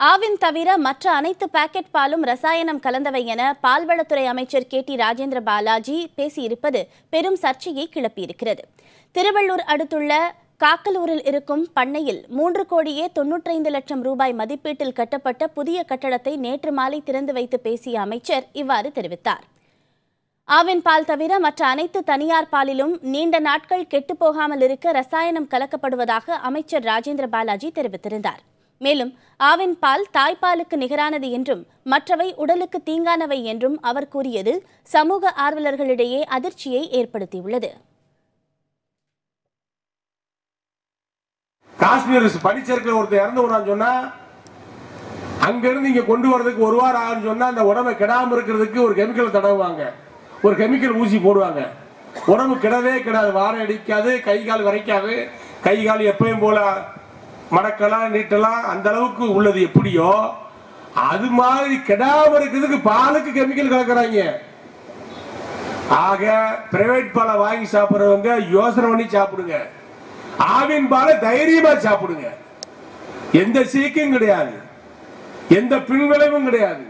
ஆவின் தவிர மற்ற அனைத்து பாக்கெட் பாலும் ரசாயனம் கலந்தவை என பால்வளத்துறை அமைச்சர் KT ராஜேந்திர பாலாஜி பேசியிருப்பது பெரும் சர்ச்சையை கிளப்பியிருக்கிறது. திருவள்ளூர் அடுத்துள்ள காக்கலூரில் இருக்கும் பண்ணையில் 3,95,00,000 ரூபாய் மதிப்பீட்டில் கட்டப்பட்ட புதிய கட்டடத்தை நேற்று மாலை திறந்து வைத்து பேசிய அமைச்சர் இவ்வாறு தெரிவித்தார். ஆவின் பால் தவிர மற்ற அனைத்து தனியார் பாலிலும் நீண்ட நாட்கள் கெட்டுப்போகாமல் இருக்க ரசாயனம் கலக்கப்படுவதாக அமைச்சர் ராஜேந்திர பாலாஜி தெரிவித்திருந்தார். மேலும் ஆவின் பால் தாய்ப்பாலுக்கு நிகரானது என்றும் மற்றவை உடலுக்கு தீங்கானவை என்றும் அவர் கூறியது சமூக ஆர்வலர்களிடையே அதிர்ச்சியை ஏற்படுத்தியுள்ளது. காஷ்மீர் படிச்சிருக்கிற ஒருத்தர் இறந்து விடான்னு சொன்னா அங்கிருந்து இங்க கொண்டு வரதுக்கு ஒரு வாரம் ஆகுன்னு சொன்னா அந்த உடம்பை கிடாம இருக்கிறதுக்கு ஒரு கெமிக்கல் தடவுவாங்க, ஒரு கெமிக்கல் ஊசி போடுவாங்க. உடம்பு கிடவே கிடாது, வாரம் அடிக்காது, கை கால் வரைக்காது, கை கால் எப்பயும் போல மடக்கலாம் நீட்டலாம், அந்த அளவுக்கு உள்ளது எப்படியோ அது மாதிரி கிடாம இருக்கிறதுக்கு பாலுக்கு கெமிக்கல் கலக்குறாங்க. ஆக பிரைவேட் பாலை வாங்கி சாப்பிடுறவங்க யோசனை பண்ணி சாப்பிடுங்க. ஆவின் பாலை தைரியமா சாப்பிடுங்க. எந்த சீக்கும் கிடையாது, எந்த பின்விளைவும் கிடையாது.